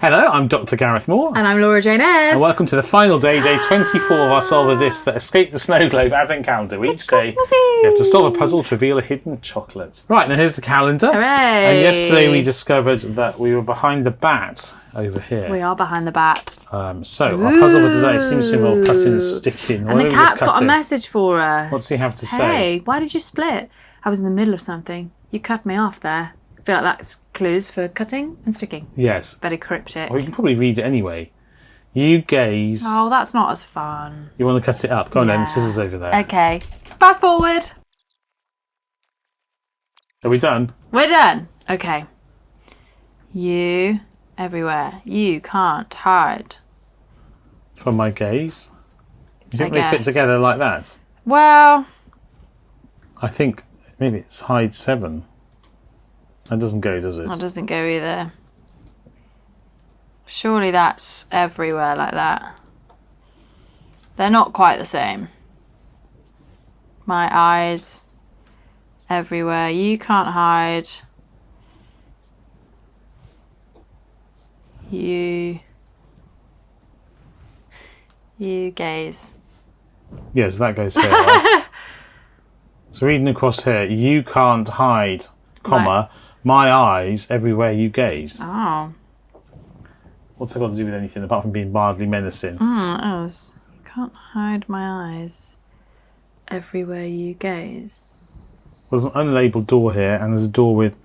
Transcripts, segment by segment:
Hello, I'm Dr. Gareth Moore. And I'm Laura Jane Ayres. And welcome to the final day, day 24 of our Solve of This, the Escape the Snowglobe advent calendar. Each day you have to solve a puzzle to reveal a hidden chocolate. Right, now here's the calendar. Hooray! And yesterday we discovered that we were behind the bat over here. We are behind the bat. So our puzzle for today seems to involve cutting and sticking. And the cat's got a message for us. What's he have to say? Hey, why did you split? I was in the middle of something. You cut me off there. I feel like that's clues for cutting and sticking. Yes. Very cryptic. Well, you can probably read it anyway. You gaze. Oh, that's not as fun. You want to cut it up? Go on then, scissors over there. Okay. Fast forward. Are we done? We're done. Okay. You everywhere. You can't hide. From my gaze. You think they fit together like that? Well, I think maybe it's hide 7. That doesn't go, does it? that doesn't go either. Surely that's everywhere like that. They're not quite the same. My eyes everywhere. You can't hide. You gaze. Yes, that goes here, right? So reading across here, you can't hide, comma, my eyes everywhere you gaze. Oh. What's that got to do with anything apart from being mildly menacing? You can't hide my eyes everywhere you gaze. Well, there's an unlabelled door here, and there's a door with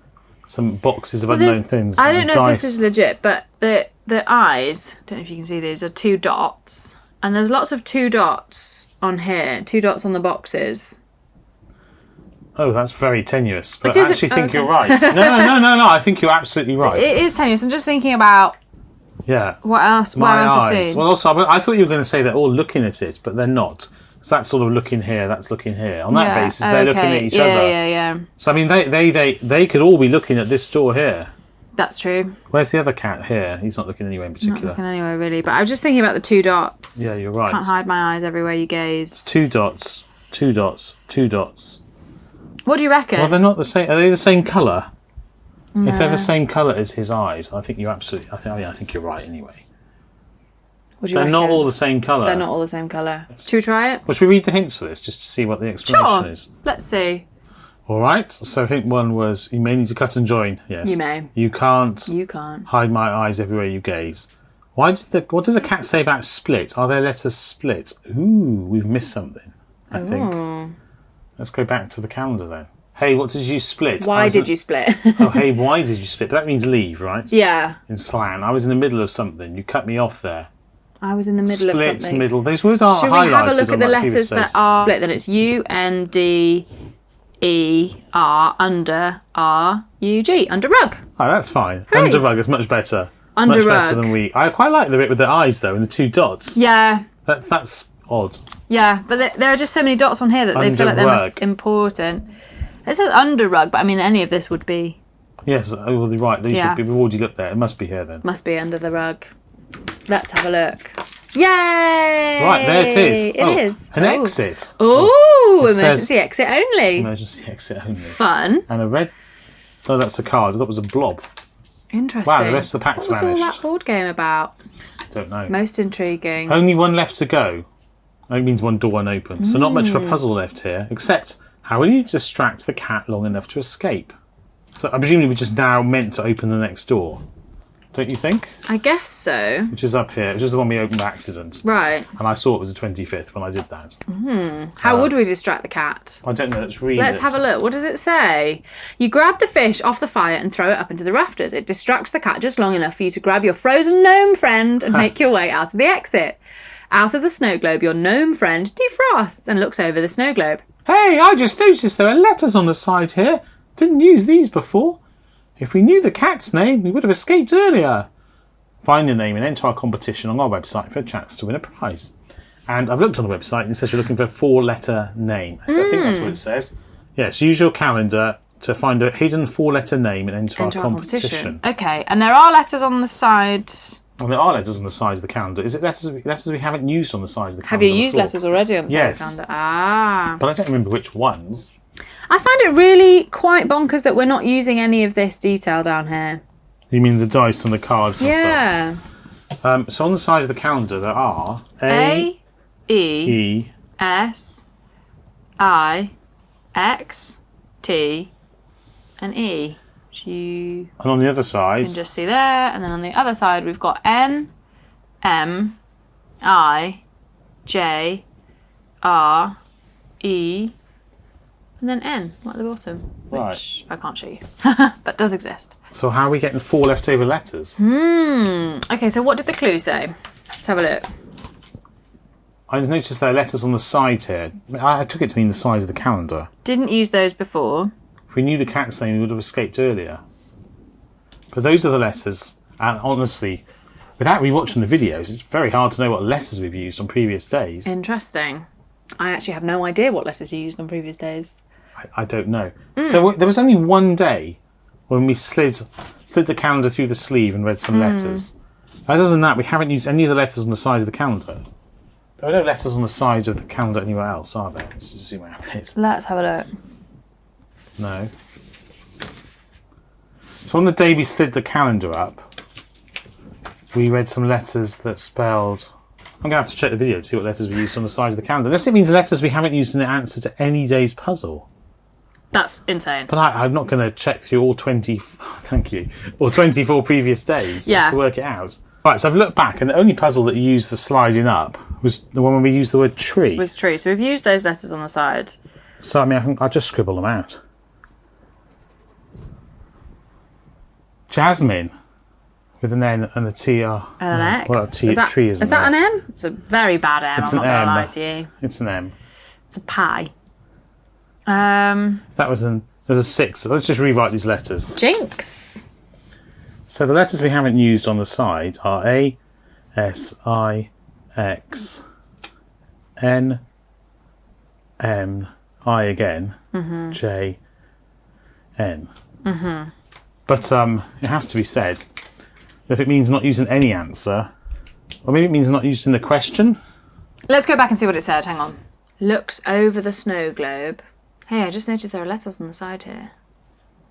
some boxes of unknown things. I don't know if this is legit, but the eyes, don't know if you can see these, are 2 dots. And there's lots of 2 dots on here, 2 dots on the boxes. Oh, that's very tenuous. But I actually think you're right. No, I think you're absolutely right. It is tenuous. I'm just thinking about what else, where else you've seen. Well, also, I thought you were going to say they're all looking at it, but they're not. So that's sort of looking here, that's looking here. On that basis, they're looking at each other. Yeah. So, I mean, they could all be looking at this door here. That's true. Where's the other cat here? He's not looking anywhere in particular. Not looking anywhere, really. But I was just thinking about the 2 dots. Yeah, you're right. Can't hide my eyes everywhere you gaze. 2 dots, 2 dots, 2 dots. What do you reckon? Well, they're not the same. Are they the same colour? No. If they're the same colour as his eyes, I think you're absolutely... I think you're right anyway. What do you reckon? They're not all the same colour. They're not all the same colour. Should we try it? Well, should we read the hints for this, just to see what the explanation is? Let's see. All right. So hint 1 was, you may need to cut and join. Yes. You may. You can't hide my eyes everywhere you gaze. What did the cat say about split? Are their letters split? Ooh, we've missed something, I think. Let's go back to the calendar then. Hey, what did you split? Why did you split? Oh, hey, why did you split? But that means leave, right? Yeah. In slang. I was in the middle of something. You cut me off there. I was in the middle of something. Split, middle. Those words are highlighted. Should we have a look at the letters that are split? Then it's U-N-D-E-R under R-U-G. Under rug. Oh, that's fine. Hooray. Under rug is much better. Under much rug. better than we. I quite like the bit with the eyes though, and the 2 dots. Yeah. That's odd. Yeah, but there are just so many dots on here that they feel like they're most important. It says under rug, but I mean any of this would be. Yes, well, you're right. These should be. We've already looked there. It must be here then. Must be under the rug. Let's have a look. Yay! Right, there it is. It is. An exit. Oh, emergency exit only. Emergency exit only. Fun. And a red... Oh, that's a card. That was a blob. Interesting. Wow, the rest of the pack's vanished. What was all that board game about? Don't know. Most intriguing. Only 1 left to go. That means 1 door unopened. So not much of a puzzle left here, except how will you distract the cat long enough to escape? So I'm presuming we're just now meant to open the next door. Don't you think? I guess so. Which is up here, which is the one we opened by accident. Right. And I saw it was the 25th when I did that. How would we distract the cat? I don't know, let's read Let's have a look. What does it say? You grab the fish off the fire and throw it up into the rafters. It distracts the cat just long enough for you to grab your frozen gnome friend and make your way out of the exit. Out of the snow globe, your gnome friend defrosts and looks over the snow globe. Hey, I just noticed there are letters on the side here. Didn't use these before. If we knew the cat's name, we would have escaped earlier. Find the name and enter our competition on our website for a chance to win a prize. And I've looked on the website and it says you're looking for a 4-letter name. So I think that's what it says. Yes, use your calendar to find a hidden 4-letter name and enter our competition. Okay, and there are letters on the side. Well, there are letters on the side of the calendar. Is it letters we haven't used on the side of the calendar? Have you used letters already on the side of the calendar? Ah. But I don't remember which ones. I find it really quite bonkers that we're not using any of this detail down here. You mean the dice on the cards and Yeah. stuff? So on the side of the calendar there are A, E, E, S, I, X, T, and E. Which you and on the other side, can just see there. And then on the other side, we've got N, M, I, J, R, E, and then N at the bottom, which I can't show you, but does exist. so how are we getting 4 leftover letters? Okay, so what did the clue say? Let's have a look. I noticed there are letters on the side here. I took it to mean the size of the calendar. Didn't use those before. If we knew the cat's name, we would have escaped earlier. But those are the letters, and honestly, without rewatching the videos, it's very hard to know what letters we've used on previous days. Interesting. I actually have no idea what letters you used on previous days. I don't know. So there was only one day when we slid the calendar through the sleeve and read some letters. Other than that, we haven't used any of the letters on the side of the calendar. There are no letters on the sides of the calendar anywhere else, are there? Let's just zoom out a bit. Let's have a look. No. So on the day we slid the calendar up, we read some letters that spelled... I'm going to have to check the video to see what letters we used on the sides of the calendar. Unless it means letters we haven't used in the answer to any day's puzzle. That's insane. But I'm not going to check through all 20... Thank you. All 24 previous days to work it out. Right, so I've looked back, and the only puzzle that used the sliding up was the one where we used the word tree. Was tree. So we've used those letters on the side. So, I mean, I'll just scribble them out. Jasmine, with an N and a T. And an X. Well, tree isn't Is that an M? It's a very bad M. It's I'm an not going to M. lie to you. It's an M. It's a pie. That was there's a 6. So let's just rewrite these letters. Jinx. So the letters we haven't used on the side are A, S, I, X, N, M, I again, J, N. But it has to be said that if it means not using any answer, or maybe it means not used in the question. Let's go back and see what it said. Hang on. Looks over the snow globe. Hey, I just noticed there are letters on the side here.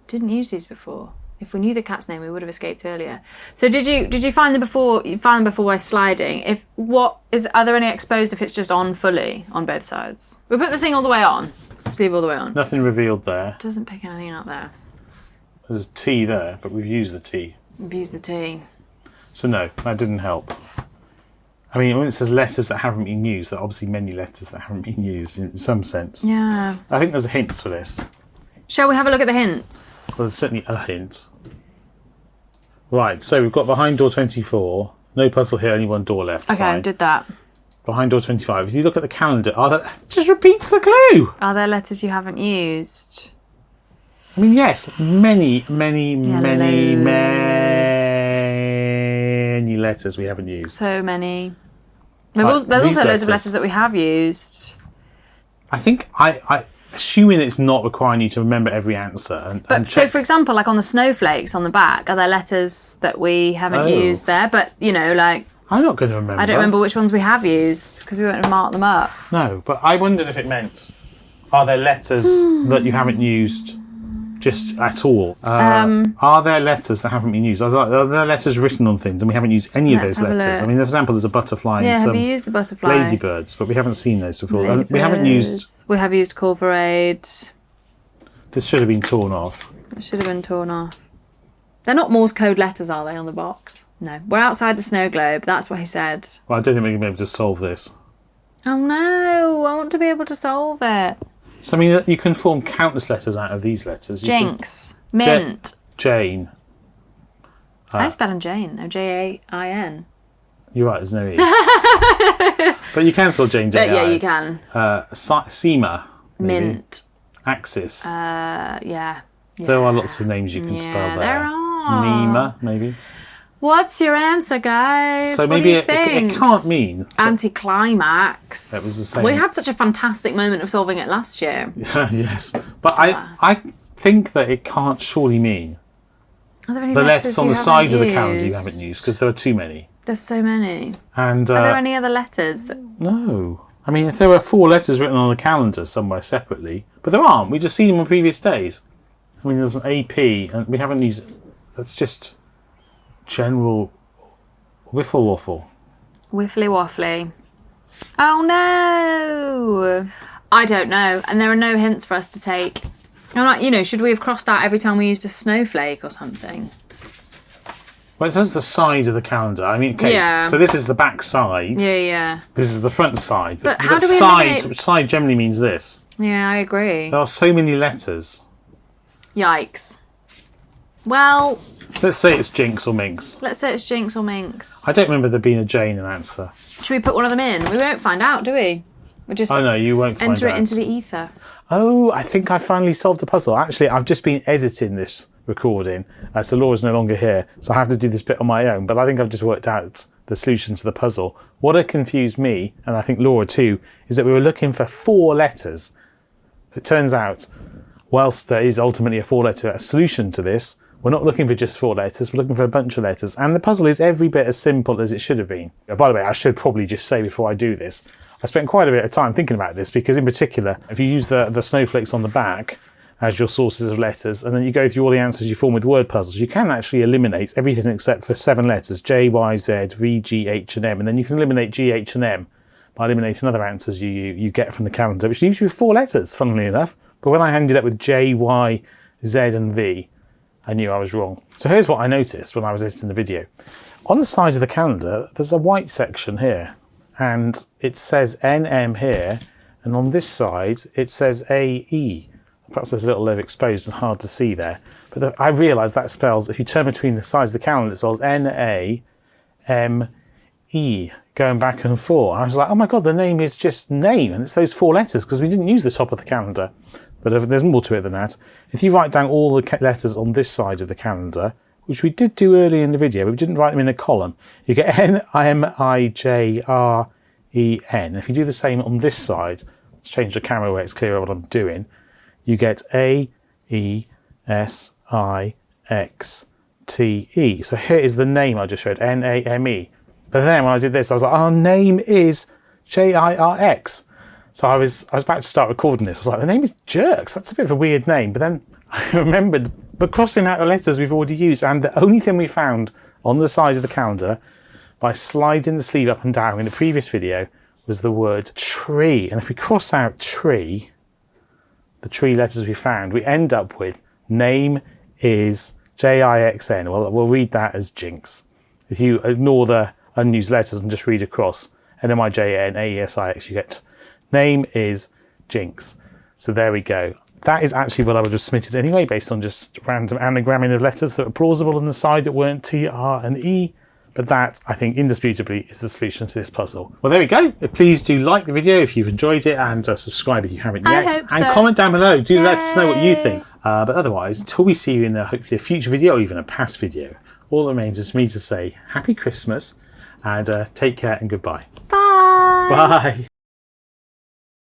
Didn't use these before. If we knew the cat's name, we would have escaped earlier. So did you find them before? You found them before by sliding. Are there any exposed if it's just on fully on both sides? We put the thing all the way on. Sleeve all the way on. Nothing revealed there. Doesn't pick anything out there. There's a T there, but we've used the T. We've used the T. So no, that didn't help. I mean, when it says letters that haven't been used, there are obviously many letters that haven't been used in some sense. Yeah. I think there's hints for this. Shall we have a look at the hints? Well, there's certainly a hint. Right, so we've got behind door 24. No puzzle here, only one door left. Okay, Fine. did that. Behind door 25. If you look at the calendar, just repeats the clue. Are there letters you haven't used? I mean, yes, many letters we haven't used. So many. Right, There's these also loads of letters. letters that we have used. I think I assuming it's not requiring you to remember every answer. But so, for example, like on the snowflakes on the back, are there letters that we haven't used there? But, like... I'm not going to remember. I don't remember which ones we have used because we won't have marked them up. No, but I wondered if it meant, are there letters that you haven't used just at all? Are there letters that haven't been used? I was like, are there letters written on things and we haven't used any of Let's those have a letters? look. I mean, for example, there's a butterfly and Have some you used the butterfly? ladybirds, but we haven't seen those before. And we haven't used... We have used call for aid. This should have been torn off. It should have been torn off. They're not Morse code letters, are they, on the box? No. We're outside the snow globe. That's what he said. Well, I don't think we're going to be able to solve this. Oh, no. I want to be able to solve it. So, I mean, you can form countless letters out of these letters. Jinx. Mint. Jane. I spell Jane. No, Jain. You're right, there's no E. But you can spell Jane, J-I. Yeah, you can. Seema. Maybe. Mint. Axis. Yeah. There are lots of names you can spell there. There are. Nima, maybe. What's your answer, guys? So what maybe do you it think? can't mean... Anticlimax. That was the same. We had such a fantastic moment of solving it last year. Yes. But I think that it can't surely mean Are there any the letters letters on you the side of the haven't calendar you used? haven't used, because there are too many. There's so many. And Are there any other letters that... no. I mean, if there were 4 letters written on a calendar somewhere separately, but there aren't. We've just seen them on previous days. I mean, there's an AP, and we haven't used... That's just... general wiffle waffle. Wiffly waffly. Oh no! I don't know, and there are no hints for us to take. I'm like, you know, should we have crossed out every time we used a snowflake or something? Well, it says the side of the calendar. I mean, okay, Yeah. so this is the back side. Yeah. This is the front side. But how do we side? eliminate- Side generally means this. Yeah, I agree. There are so many letters. Yikes. Well, Let's say it's Jinx or Minx. let's say it's Jinx or Minx. I don't remember there being a J in an answer. Should we put one of them in? We won't find out, do we? We'll just Oh no, you won't find enter out. it into the ether. Oh, I think I finally solved the puzzle. Actually, I've just been editing this recording, so Laura's no longer here, so I have to do this bit on my own, but I think I've just worked out the solution to the puzzle. What had confused me, and I think Laura too, is that we were looking for 4 letters. It turns out, whilst there is ultimately a 4-letter solution to this, we're not looking for just 4 letters, we're looking for a bunch of letters, and the puzzle is every bit as simple as it should have been. By the way, I should probably just say before I do this, I spent quite a bit of time thinking about this, because in particular, if you use the snowflakes on the back as your sources of letters, and then you go through all the answers you form with word puzzles, you can actually eliminate everything except for 7 letters, J, Y, Z, V, G, H, and M, and then you can eliminate G, H, and M by eliminating other answers you get from the calendar, which leaves you with 4 letters, funnily enough. But when I ended up with J, Y, Z, and V, I knew I was wrong. So here's what I noticed when I was editing the video. On the side of the calendar, there's a white section here, and it says NM here, and on this side, it says AE. Perhaps there's a little bit exposed and hard to see there. But I realised that spells, if you turn between the sides of the calendar, it spells NAME, going back and forth. I was like, oh my God, the name is just name, and it's those 4 letters, because we didn't use the top of the calendar. But there's more to it than that. If you write down all the letters on this side of the calendar, which we did do early in the video, but we didn't write them in a column, you get NIMIJREN. If you do the same on this side, let's change the camera where it's clearer what I'm doing, you get AESIXTE. So here is the name I just showed, NAME. But then when I did this, I was like, our name is JIRX. So I was about to start recording this. I was like, the name is Jerks. That's a bit of a weird name. But then I remembered, but crossing out the letters we've already used, and the only thing we found on the side of the calendar by sliding the sleeve up and down in the previous video was the word tree. And if we cross out tree, the tree letters we found, we end up with name is JIXN. Well, we'll read that as Jinx. If you ignore the unused letters and just read across NMIJNAESIX, you get name is Jinx. So there we go. That is actually what I would have submitted anyway, based on just random anagramming of letters that were plausible on the side that weren't T, R, and E. But that, I think, indisputably is the solution to this puzzle. Well, there we go. Please do like the video if you've enjoyed it, and subscribe if you haven't yet. I hope and so. comment down below. Do let us know what you think. But otherwise, until we see you in hopefully a future video or even a past video, all that remains is for me to say Happy Christmas and take care and goodbye. Bye. Bye.